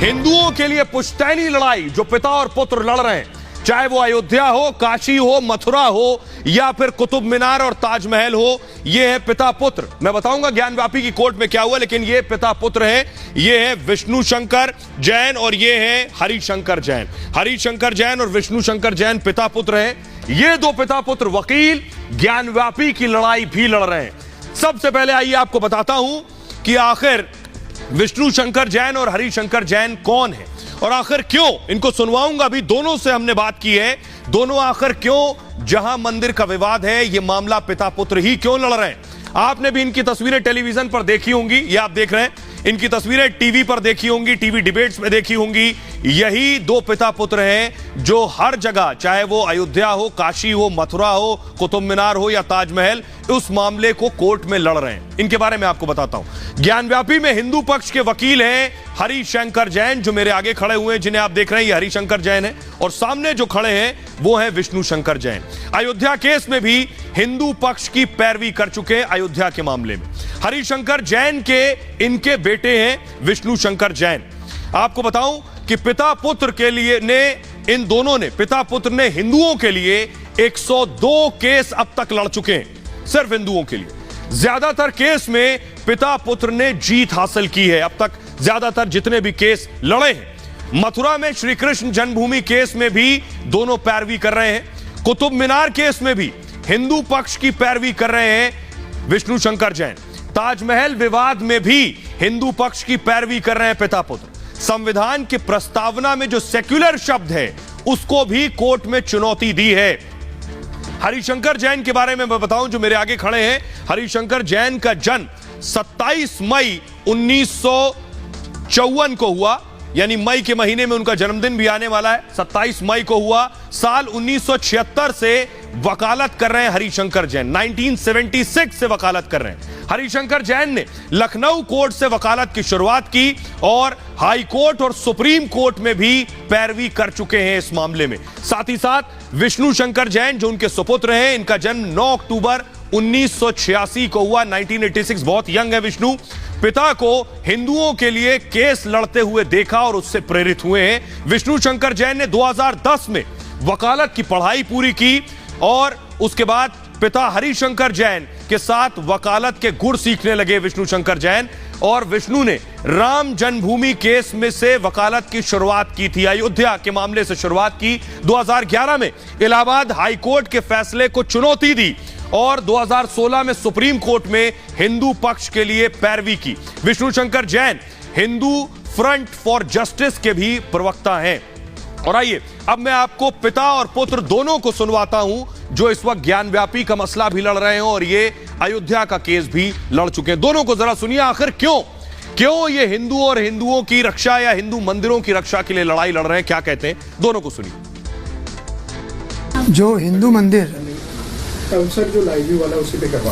हिंदुओं के लिए पुश्तैनी लड़ाई जो पिता और पुत्र लड़ रहे हैं, चाहे वो अयोध्या हो, काशी हो, मथुरा हो या फिर कुतुब मीनार और ताजमहल हो, ये है पिता पुत्र। मैं बताऊंगा ज्ञानव्यापी की कोर्ट में क्या हुआ, लेकिन ये पिता पुत्र है। ये है विष्णु शंकर जैन और ये है हरिशंकर जैन। हरिशंकर जैन और विष्णु शंकर जैन पिता पुत्र हैं। ये दो पिता पुत्र वकील ज्ञानव्यापी की लड़ाई भी लड़ रहे हैं। सबसे पहले आइए आपको बताता हूं कि आखिर विष्णु शंकर जैन और हरिशंकर जैन कौन है और आखिर क्यों। इनको सुनवाऊंगा भी, दोनों से हमने बात की है। दोनों आखिर क्यों, जहां मंदिर का विवाद है, यह मामला पिता पुत्र ही क्यों लड़ रहे हैं। आपने भी इनकी तस्वीरें टेलीविजन पर देखी होंगी, ये आप देख रहे हैं। इनकी तस्वीरें टीवी पर देखी होंगी, टीवी डिबेट्स में देखी होंगी। यही दो पिता पुत्र हैं जो हर जगह, चाहे वो अयोध्या हो, काशी हो, मथुरा हो, कुतुब मीनार हो या ताजमहल, उस मामले को कोर्ट में लड़ रहे हैं। इनके बारे में आपको बताता हूं। ज्ञानव्यापी में हिंदू पक्ष के वकील हैं हरिशंकर जैन, जो मेरे आगे खड़े हुए हैं, जिन्हें आप देख रहे हैं, ये हरिशंकर जैन है, और सामने जो खड़े हैं वो है विष्णु शंकर जैन। अयोध्या केस में भी हिंदू पक्ष की पैरवी कर चुके हैं। अयोध्या के मामले में हरिशंकर जैन के इनके बेटे हैं विष्णु शंकर जैन। आपको बताऊं कि पिता पुत्र के लिए इन दोनों ने, पिता पुत्र ने हिंदुओं के लिए 102 केस अब तक लड़ चुके हैं, सिर्फ हिंदुओं के लिए। ज्यादातर केस में पिता पुत्र ने जीत हासिल की है अब तक, ज्यादातर जितने भी केस लड़े हैं। मथुरा में श्री कृष्ण जन्मभूमि केस में भी दोनों पैरवी कर रहे हैं। कुतुब मीनार केस में भी हिंदू पक्ष की पैरवी कर रहे हैं विष्णु शंकर जैन। ताजमहल विवाद में भी हिंदू पक्ष की पैरवी कर रहे हैं पिता पुत्र। संविधान की प्रस्तावना में जो सेक्युलर शब्द है, उसको भी कोर्ट में चुनौती दी है। हरिशंकर जैन के बारे में मैं बताऊं, जो मेरे आगे खड़े हैं, हरिशंकर जैन का जन्म 27 मई 1954 को हुआ, यानी मई के महीने में उनका जन्मदिन भी आने वाला है। 27 मई को हुआ। साल 1976 से वकालत कर रहे हैं हरिशंकर जैन, 1976 से वकालत कर रहे हैं। हरिशंकर जैन ने लखनऊ कोर्ट से वकालत की शुरुआत की और हाई कोर्ट और सुप्रीम कोर्ट में भी पैरवी कर चुके हैं इस मामले में। साथ ही साथ विष्णु शंकर जैन, जो उनके सुपुत्र हैं, इनका जन्म 9 अक्टूबर 1986 को हुआ, 1986। बहुत यंग है विष्णु। पिता को हिंदुओं के लिए केस लड़ते हुए देखा और उससे प्रेरित हुए हैं। विष्णु शंकर जैन ने 2010 में वकालत की पढ़ाई पूरी की और उसके बाद पिता हरिशंकर जैन के साथ वकालत के गुर सीखने लगे विष्णु शंकर जैन। और विष्णु ने राम जन्मभूमि केस में से वकालत की शुरुआत की थी, अयोध्या के मामले से शुरुआत की। 2011 में इलाहाबाद हाई कोर्ट के फैसले को चुनौती दी और 2016 में सुप्रीम कोर्ट में हिंदू पक्ष के लिए पैरवी की। Vishnu Shankar Jain Hindu front for justice के भी प्रवक्ता हैं। और आइए अब मैं आपको पिता और पुत्र दोनों को सुनवाता हूं, जो इस वक्त ज्ञानव्यापी का मसला भी लड़ रहे हैं और ये अयोध्या का केस भी लड़ चुके हैं। दोनों को जरा सुनिए, आखिर क्यों ये हिंदू और हिंदुओं की रक्षा या हिंदू मंदिरों की रक्षा के लिए लड़ाई लड़ रहे हैं, क्या कहते हैं, दोनों को सुनिए। जो हिंदू मंदिर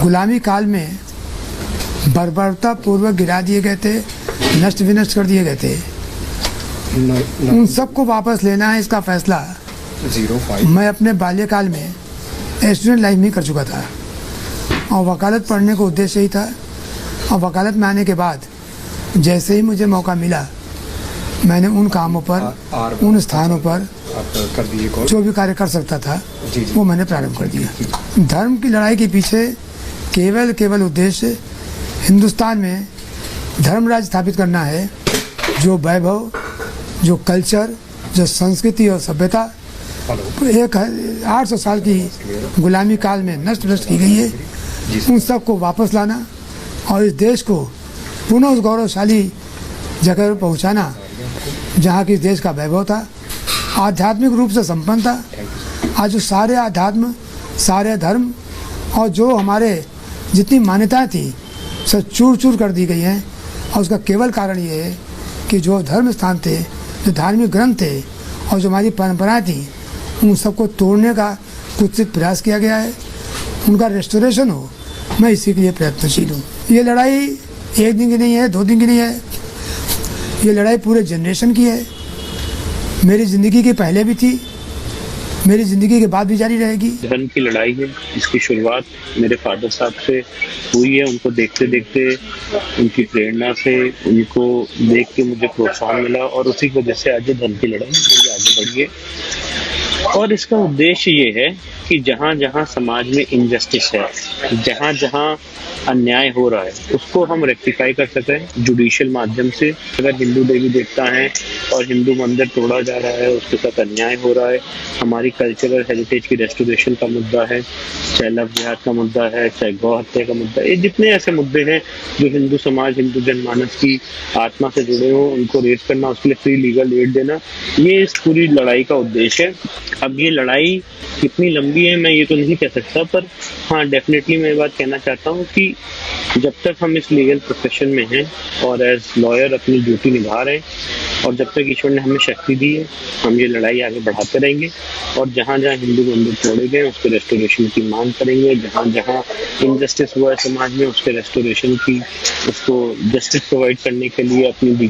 गुलामी काल में बर्बरता पूर्वक गिरा दिए गए थे, नष्ट विनष्ट कर दिए गए थे, उन सबको वापस लेना है, इसका फैसला मैं अपने बाल्यकाल में स्टूडेंट लाइफ में कर चुका था और वकालत पढ़ने का उद्देश्य ही था। और वकालत में आने के बाद जैसे ही मुझे मौका मिला, मैंने उन कामों पर, उन स्थानों पर जो भी कार्य कर सकता था वो मैंने प्रारंभ कर दिया। धर्म की लड़ाई के पीछे केवल उद्देश्य हिंदुस्तान में धर्मराज स्थापित करना है। जो वैभव, जो कल्चर, जो संस्कृति और सभ्यता 800 साल की गुलामी काल में नष्ट की गई है, उन सब को वापस लाना और इस देश को पुनः उस गौरवशाली जगह पर पहुंचाना जहाँ की इस देश का वैभव था, आध्यात्मिक रूप से संपन्न था। आज जो सारे आध्यात्म, सारे धर्म और जो हमारे जितनी मान्यताएं थी, सब चूर चूर कर दी गई हैं। और उसका केवल कारण ये है कि जो धर्म स्थान थे, जो धार्मिक ग्रंथ थे और जो हमारी परंपराएं थी, उन सबको तोड़ने का कुत्सित प्रयास किया गया है। उनका रेस्टोरेशन हो, मैं इसी के लिए प्रयत्नशील हूँ। ये लड़ाई एक दिन की नहीं है, 2 दिन की नहीं है, ये लड़ाई पूरे जनरेशन की है। मेरी ज़िंदगी के पहले भी थी मेरी ज़िंदगी के बाद भी जारी रहेगी। धर्म की लड़ाई है, इसकी शुरुआत मेरे फादर साहब से हुई है। उनको देखते देखते, उनकी प्रेरणा से, उनको देख के मुझे प्रोत्साहन मिला और उसी की वजह से आज धर्म की लड़ाई मुझे आगे बढ़ी है। और इसका उद्देश्य ये है कि जहाँ जहाँ समाज में इनजस्टिस है, जहाँ जहाँ अन्याय हो रहा है, उसको हम रेक्टिफाई कर सकें जुडिशियल माध्यम से। अगर हिंदू देवी देवता हैं और हिंदू मंदिर तोड़ा जा रहा है, उसके साथ अन्याय हो रहा है, हमारी कल्चरल हेरिटेज की रेस्टोरेशन का मुद्दा है, चाहे लव जिहाद का मुद्दा है, चाहे गौ हत्या का मुद्दा है, ये जितने ऐसे मुद्दे हैं जो हिंदू समाज, हिंदू जनमानस की आत्मा से जुड़े हों, उनको रेज करना, उसके लिए फ्री लीगल एड देना, ये इस पूरी लड़ाई का उद्देश्य है। अब ये लड़ाई कितनी लंबी है मैं ये तो नहीं कह सकता, पर हाँ डेफिनेटली मैं ये बात कहना चाहता हूँ कि जब तक हम इस लीगल प्रोफेशन में हैं और एज लॉयर अपनी ड्यूटी निभा रहे हैं और जब तक ईश्वर ने हमें शक्ति दी है, हम ये लड़ाई आगे बढ़ाते रहेंगे और जहाँ जहाँ हिंदू मंदिर तोड़े गए उसके रेस्टोरेशन की मांग करेंगे। जहाँ जहाँ इनजस्टिस हुआ है समाज में, उसके रेस्टोरेशन की, उसको जस्टिस प्रोवाइड करने के लिए अपनी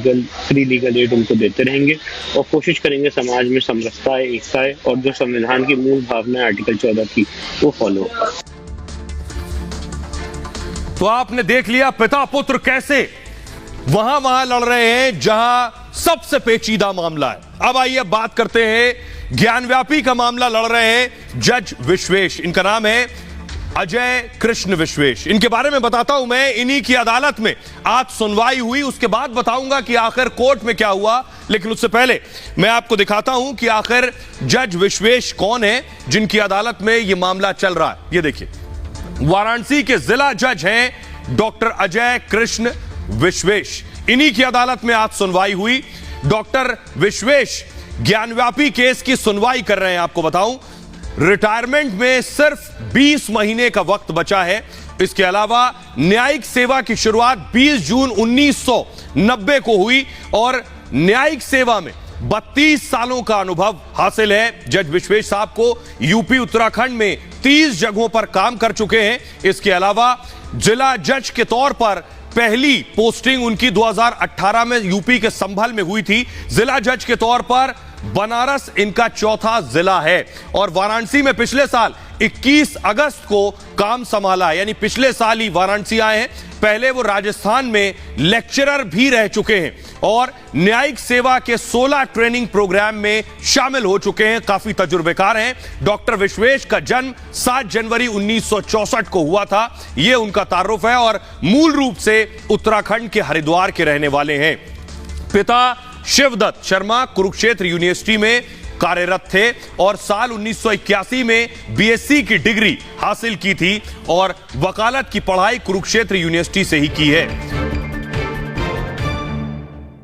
फ्री लीगल एड उनको देते रहेंगे और कोशिश करेंगे समाज में समरसता है, एकता है और जो संविधान की मूल भावना है आर्टिकल 14 की, वो फॉलो होगा। तो आपने देख लिया पिता पुत्र कैसे वहां लड़ रहे हैं जहां सबसे पेचीदा मामला है। अब आइए बात करते हैं ज्ञानव्यापी का मामला लड़ रहे हैं जज विश्वेश। इनका नाम है अजय कृष्ण विश्वेश। इनके बारे में बताता हूं मैं। इन्हीं की अदालत में आज सुनवाई हुई, उसके बाद बताऊंगा कि आखिर कोर्ट में क्या हुआ। लेकिन उससे पहले मैं आपको दिखाता हूं कि आखिर जज विश्वेश कौन है जिनकी अदालत में यह मामला चल रहा है। यह देखिए, वाराणसी के जिला जज हैं डॉक्टर अजय कृष्ण विश्वेश। इन्हीं की अदालत में आज सुनवाई हुई। डॉक्टर विश्वेश ज्ञानव्यापी केस की सुनवाई कर रहे हैं। आपको बताऊं, रिटायरमेंट में सिर्फ 20 महीने का वक्त बचा है। इसके अलावा न्यायिक सेवा की शुरुआत 20 जून 1990 को हुई और न्यायिक सेवा में 32 सालों का अनुभव हासिल है। जज विश्वेश साहब को यूपी उत्तराखंड में 30 जगहों पर काम कर चुके हैं। इसके अलावा जिला जज के तौर पर पहली पोस्टिंग उनकी 2018 में यूपी के संभल में हुई थी। जिला जज के तौर पर बनारस इनका चौथा जिला है और वाराणसी में पिछले साल 21 अगस्त को काम संभाला, यानी पिछले साल ही वाराणसी आए हैं। पहले वो राजस्थान में लेक्चरर भी रह चुके हैं और न्यायिक सेवा के 16 ट्रेनिंग प्रोग्राम में शामिल हो चुके हैं। काफी तजुर्बेकार हैं। डॉक्टर विश्वेश का जन्म 7 जनवरी 1964 को हुआ था। यह उनका तारुफ है और मूल रूप से उत्तराखंड के हरिद्वार के रहने वाले हैं। पिता शिवदत्त शर्मा कुरुक्षेत्र यूनिवर्सिटी में कार्यरत थे और साल 1981 में बीएससी की डिग्री हासिल की थी और वकालत की पढ़ाई कुरुक्षेत्र यूनिवर्सिटी से ही की है।